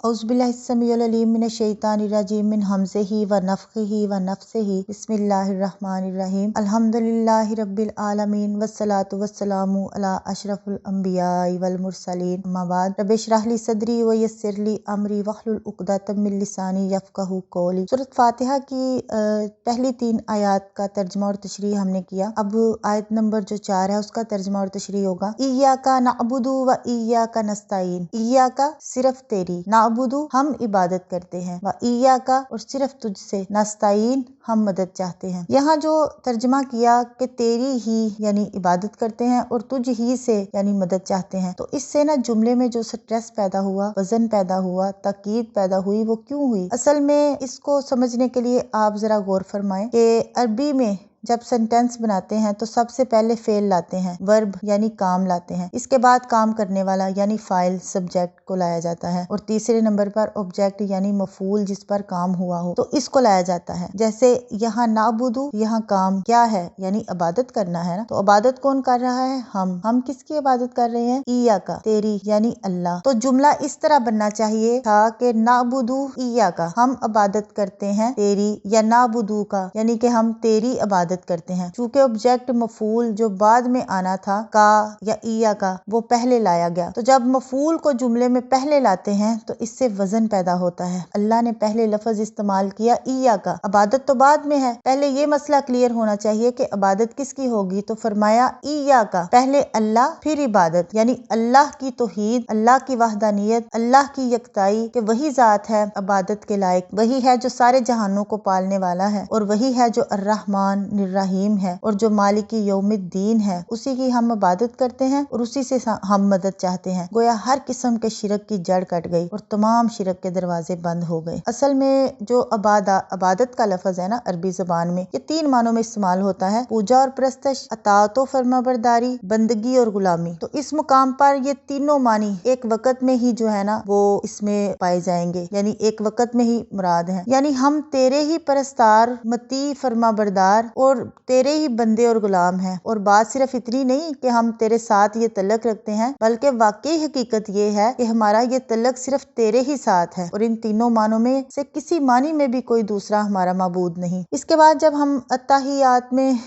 औज़ुबिल्लाहिस्समीउल अलीम मिनश्शैतानिर्रजीम मिन हम्ज़िही व नफ़्ख़िही व नफ़्सिही बिस्मिल्लाहिर्रहमानिर्रहीम अल्हम्दुलिल्लाहि रब्बिल आलमीन वस्सलातु वस्सलामु अला अशरफिल अंबियाइ वल मुरसलीन अम्मा बाद रब्बि इश्रह ली सदरी व यस्सिर ली अमरी वहलुल उक़दतम मिन लिसानी यफ़क़हू क़ौली। सूरत फातिहा की पहली 3 आयत का तर्जुमा और तशरीह हमने किया। अब आयत नंबर जो 4 है उसका तर्जुमा और तशरीह होगा। इय्याका नअबुदु व इय्याका नस्तईन। इय्याका सिर्फ तेरी, नाबुदु हम इबादत करते हैं, व इय्याका और सिर्फ तुझसे, नस्तईन हम मदद चाहते हैं। यहाँ जो तर्जुमा किया कि तेरी ही यानी इबादत करते हैं और तुझ ही से यानी मदद चाहते हैं, तो इससे ना जुमले में जो स्ट्रेस पैदा हुआ, वजन पैदा हुआ, ताकीद पैदा हुई, वो क्यों हुई? असल में इसको समझने के लिए आप जरा गौर फरमाएं कि अरबी में जब सेंटेंस बनाते हैं तो सबसे पहले फेल लाते हैं, वर्ब यानी काम लाते हैं, इसके बाद काम करने वाला यानी फाइल सब्जेक्ट को लाया जाता है, और तीसरे नंबर पर ऑब्जेक्ट यानी मफूल जिस पर काम हुआ हो तो इसको लाया जाता है। जैसे यहाँ नाबुदु, यहाँ काम क्या है यानी इबादत करना है ना, तो इबादत कौन कर रहा है? हम किसकी इबादत कर रहे हैं? इय्याका तेरी यानी अल्लाह। तो जुमला इस तरह बनना चाहिए था कि नाबुदु इय्याका हम इबादत करते हैं तेरी, या नाबुदु का यानी कि हम तेरी इबादत करते हैं। चूंकि ऑब्जेक्ट मफूल जो बाद में आना था का या इया का वो पहले लाया गया, तो जब मफूल को जुमले में पहले लाते हैं तो इससे वजन पैदा होता है। अल्लाह ने पहले लफ्ज इस्तेमाल किया इया का, इबादत तो बाद में है। पहले ये मसला क्लियर होना चाहिए कि इबादत किसकी होगी, तो फरमाया इया का, पहले अल्लाह फिर इबादत, यानी अल्लाह की तौहीद, अल्लाह की वहदानियत, अल्लाह की यकताई कि वही जात है इबादत के लायक, वही है जो सारे जहानों को पालने वाला है, और वही है जो अर्रहमान निर्रहीम है, और जो मालिकी यौमिद्दीन है, उसी की हम इबादत करते हैं और उसी से हम मदद चाहते हैं। गोया हर किस्म के शिरक की जड़ कट गई और तमाम शिरक के दरवाजे बंद हो गए। असल में जो इबादत का लफ्ज है ना अरबी जुबान में, ये 3 मानों में इस्तेमाल होता है, पूजा और प्रस्तश, अताअत व फरमाबरदारी, बंदगी और गुलामी। तो इस मुकाम पर ये तीनों मानी एक वक्त में ही जो है ना वो इसमें पाए जाएंगे, यानी एक वक्त में ही मुराद है। यानी हम तेरे ही परस्तार, मती, फरमाबरदार और तेरे ही बंदे और गुलाम हैं। और बात सिर्फ इतनी नहीं कि हम तेरे साथ ये तल्लक रखते हैं, बल्कि वाकई हकीकत ये है कि हमारा ये तल्लक सिर्फ तेरे ही साथ है, और इन तीनों मानों में से किसी मानी में भी कोई दूसरा हमारा माबूद नहीं। इसके बाद जब हम अत्ताहियात में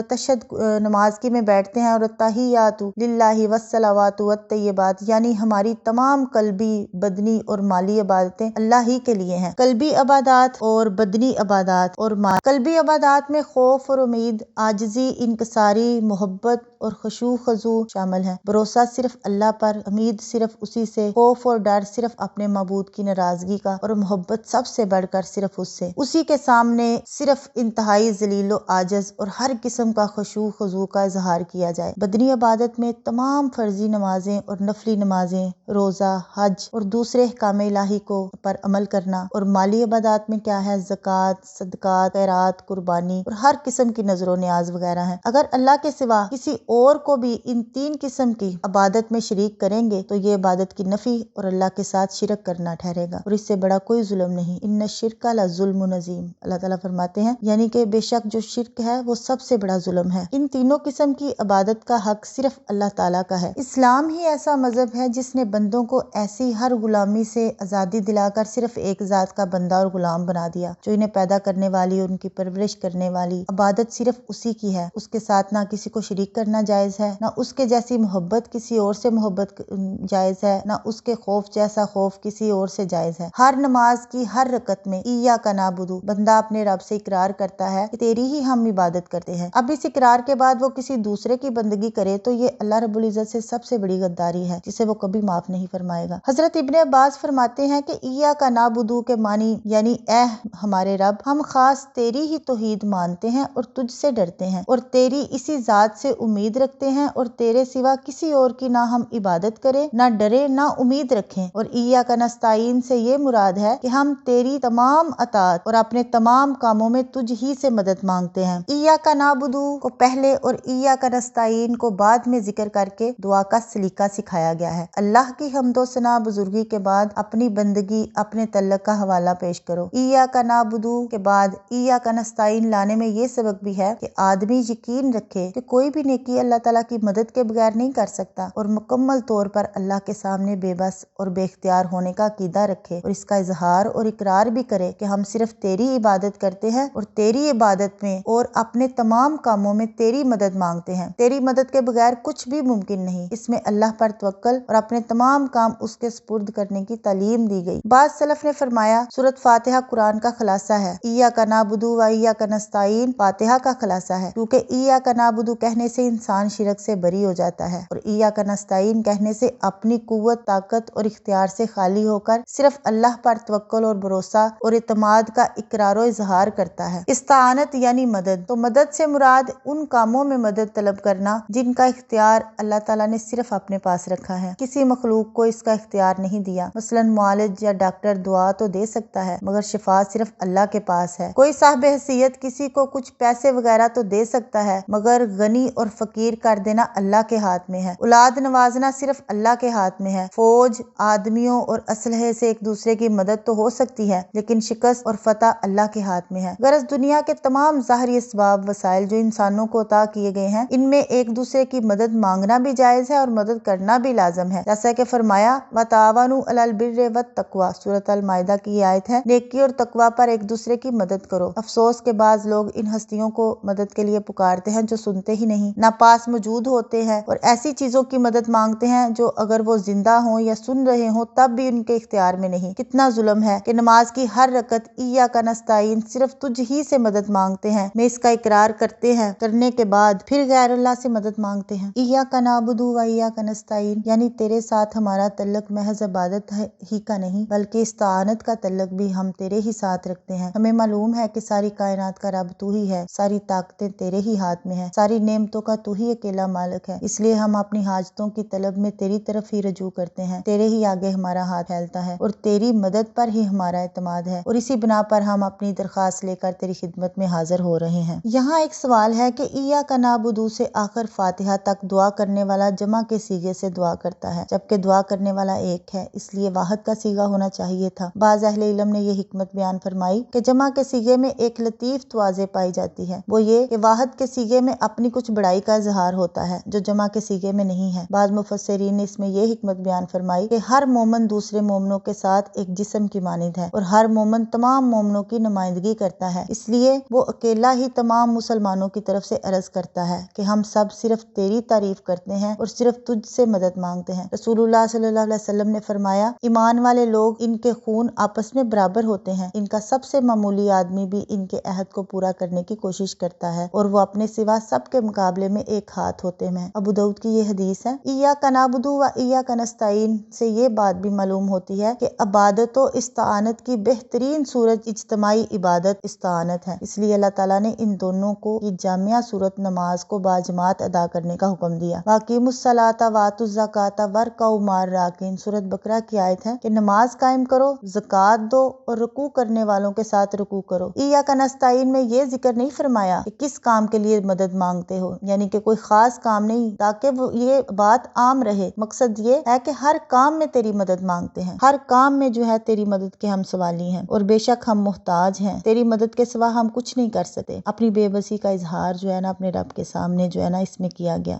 तशहद नमाज की में बैठते हैं, और अत्ताहियातु लिल्लाहि वस्सलावातु वत्तय्यिबात, यानी हमारी तमाम कल्बी, बदनी और माली इबादतें अल्लाह ही के लिए हैं। कल्बी इबादत और बदनी इबादत और कल्बी इबादत में खौफ और उम्मीद, आजिजी, इनकसारी, मोहब्बत और खुशू खजू शामिल है। भरोसा सिर्फ अल्लाह पर, उम्मीद सिर्फ उसी से, खौफ और डर सिर्फ अपने माबूद की नाराजगी का, और मोहब्बत सबसे बढ़कर सिर्फ उससे। उसी के सामने सिर्फ इंतहाई जलीलो आजज और हर किस्म का खुशू खजू का इजहार किया जाए। बदनी इबादत में तमाम फर्जी नमाजें और नफली नमाजें, रोजा, हज और दूसरे अहकाम इलाही को पर अमल करना। और माली इबादत में क्या है? ज़कात, सदकात, खैरात, कुर्बानी और हर किस्म की नजरों न्याज वगैरह है। अगर अल्लाह के सिवा किसी और को भी इन 3 किस्म की इबादत में शरीक करेंगे तो ये इबादत की नफी और अल्लाह के साथ शिरक करना ठहरेगा, और इससे बड़ा कोई जुल्म नहीं। इन्ना शिरका ला जुल्मुन अज़ीम, अल्लाह ताला फरमाते हैं, यानी कि बेशक जो शिरक है वो सबसे बड़ा जुल्म है। इन तीनों किस्म की इबादत का हक सिर्फ अल्लाह ताला का है। इस्लाम ही ऐसा मजहब है जिसने बंदों को ऐसी हर गुलामी से आजादी दिलाकर सिर्फ एक जात का बंदा और गुलाम बना दिया, जो इन्हें पैदा करने वाली, उनकी परवरिश करने वाली, इबादत सिर्फ उसी की है। उसके साथ ना किसी को शरीक करना जायज है, ना उसके जैसी मोहब्बत किसी और से मोहब्बत जायज है, ना उसके खौफ जैसा खौफ किसी और से जायज है। हर नमाज की हर रकत में इय्याका नाबुदु, बंदा अपने रब से इकरार करता है कि तेरी ही हम इबादत करते हैं। अब इस इकरार के बाद वो किसी दूसरे की बंदगी करे तो ये अल्लाह रब्बुल इज्जत से सबसे बड़ी गद्दारी है, जिसे वो कभी माफ नहीं फरमाएगा। हजरत इब्ने अब्बास फरमाते हैं कि इय्याका नाबुदु के मानी यानी ए हमारे रब, हम खास तेरी ही तौहीद मानते हैं और तुझसे डरते हैं, और तेरी इसी जात से उम्मीद रखते हैं, और तेरे सिवा किसी और की ना हम इबादत करें, ना डरे, ना उम्मीद रखें। और इय्याका नस्ताईन से ये मुराद है कि हम तेरी तमाम अतात और अपने तमाम कामों में तुझ ही से मदद मांगते हैं। इय्याका नाबुदु को पहले और इय्याका नस्ताईन को बाद में जिक्र करके दुआ का सलीका सिखाया गया है। अल्लाह की हम्दो सना बुजुर्गी के बाद अपनी बंदगी, अपने तल्लक का हवाला पेश करो। इय्याका नाबुदु के बाद इय्याका नस्ताईन लाने में ये सबक वक्त भी है कि आदमी यकीन रखे कि कोई भी नेकी अल्लाह ताला की मदद के बगैर नहीं कर सकता और मुकम्मल तौर पर अल्लाह के सामने बेबस और बेख्तियार होने का अकीदा रखे और इसका इजहार और इकरार भी करे कि हम सिर्फ तेरी इबादत करते हैं और तेरी इबादत में और अपने तमाम कामों में तेरी मदद मांगते हैं। तेरी मदद के बगैर कुछ भी मुमकिन नहीं। इसमें अल्लाह पर तवक्कल और अपने तमाम काम उसके सुपुर्द करने की तालीम दी गई। बाज़ सलफ ने फरमाया सूरत फातिहा कुरान का खुलासा है। इय्याका नअबुदु व इय्याका नस्तईन फातिहा का खुलासा है, क्योंकि इय्याका नअबुदु कहने से इंसान शिरक से बरी हो जाता है और इय्याका नस्तईन कहने से अपनी कुव्वत, ताकत और इख्तियार से खाली होकर सिर्फ अल्लाह पर तवक्कुल और भरोसा और इत्माद का इकरार और इजहार करता है। इस्ताअनत यानी मदद, तो मदद से मुराद उन कामों में मदद तलब करना जिनका इख्तियार अल्लाह ताला ने सिर्फ अपने पास रखा है, किसी मखलूक को इसका इख्तियार नहीं दिया। मसलन मुआलिज या डॉक्टर दुआ तो दे सकता है मगर शिफा सिर्फ अल्लाह के पास है। कोई साहिब हैसियत किसी को कुछ पैसे वगैरह तो दे सकता है मगर गनी और फकीर कर देना अल्लाह के हाथ में है। औलाद नवाजना सिर्फ अल्लाह के हाथ में है। फौज, आदमियों और असलहे से एक दूसरे की मदद तो हो सकती है लेकिन शिकस्त और फतह अल्लाह के हाथ में है। गरज दुनिया के तमाम ज़ाहरी असबाब वसाइल जो इंसानों को अता किए गए हैं, इनमें एक दूसरे की मदद मांगना भी जायज है और मदद करना भी लाजम है। जैसा कि फरमाया वतावनु अलल बिर्रि वत तक़वा, सूरत अल माइदा की ये आयत है, नेकी और तकवा पर एक दूसरे की मदद करो। अफसोस के बाद लोग इन हस्तियों को मदद के लिए पुकारते हैं जो सुनते ही नहीं, ना पास मौजूद होते हैं और ऐसी चीजों की मदद मांगते हैं जो अगर वो जिंदा हो या सुन रहे हो तब भी उनके इख्तियार में नहीं। कितना जुल्म है कि नमाज की हर रकत इय्याका नस्तईन सिर्फ तुझ ही से मदद मांगते हैं में इसका इकरार करते हैं, करने के बाद फिर गैर अल्लाह से मदद मांगते हैं। इय्याका नअबुदु व इय्याका नस्तईन यानी तेरे साथ हमारा तल्लक महज इबादत ही का नहीं बल्कि इस्ताअनत का तल्लक भी हम तेरे ही साथ रखते हैं। हमें मालूम है कि सारी कायनात का रब तू ही है, सारी ताकतें तेरे ही हाथ में है, सारी नेमतों का तू ही अकेला मालिक है। इसलिए हम अपनी हाजतों की तलब में तेरी तरफ ही रजू करते हैं। तेरे ही आगे हमारा हाथ फैलता है और तेरी मदद पर ही हमारा एतमाद है और इसी बिना पर हम अपनी दरखास्त लेकर तेरी खिदमत में हाजिर हो रहे हैं। यहाँ एक सवाल है कि इय्याका नअबुदु से आखिर फातिहा तक दुआ करने वाला जमा के सीगे से दुआ करता है जबकि दुआ करने वाला एक है, इसलिए वाहद का सीगा होना चाहिए था। बाज़ अहले इल्म ने यह हिकमत बयान फरमाई कि जमा के सीगे में एक लतीफ तवाज़े पाई जाती है, वो ये कि वाहद के सीगे में अपनी कुछ बड़ाई का इजहार होता है जो जमा के सीगे में नहीं है। बाज़ मुफस्सिरीन ने इसमें यह हिकमत बयान फरमाई कि हर मोमन दूसरे मोमनों के साथ एक जिस्म की मानिंद है और हर मोमन तमाम मोमनों की नुमाइंदगी करता है, इसलिए वो अकेला ही तमाम मुसलमानों की तरफ से अर्ज करता है कि हम सब सिर्फ तेरी तारीफ करते हैं और सिर्फ तुझ से मदद मांगते हैं। रसूलुल्लाह सल्लल्लाहु अलैहि वसल्लम ने फरमाया, ईमान वाले लोग इनके खून आपस में बराबर होते हैं, इनका सबसे मामूली आदमी भी इनके अहद को पूरा करने की कोशिश करता है और वो अपने सिवा सबके मुकाबले में एक हाथ होते हैं। अबू दाऊद की ये हदीस है। इय्याका नअबुदु व इय्याका नस्तईन से ये बात भी मालूम होती है कि इबादत व इस्ताअनत की बेहतरीन सूरत इज्तिमाई इबादत इस्ताअनत है, इसलिए अल्लाह ताला ने इन दोनों को की जामिया सूरत नमाज को बाजमात अदा करने का हुक्म दिया। वाक़िमुस्सलाता वातुज़ ज़काता वरकऊ मार राकिन, सूरत बकरा की आयत है कि नमाज कायम करो, ज़कात दो और रुकू करने वालों के साथ रुकू करो। इय्याका नस्तईन में ये जिक्र नहीं फरमाया कि किस काम के लिए मदद मांगते हो, यानी कि कोई खास काम नहीं, ताकि वो ये बात आम रहे। मकसद ये है कि हर काम में तेरी मदद मांगते हैं, हर काम में जो है तेरी मदद के हम सवाली हैं और बेशक हम मुहताज हैं, तेरी मदद के सिवा हम कुछ नहीं कर सकते। अपनी बेबसी का इजहार जो है ना अपने रब के सामने जो है ना इसमें किया गया।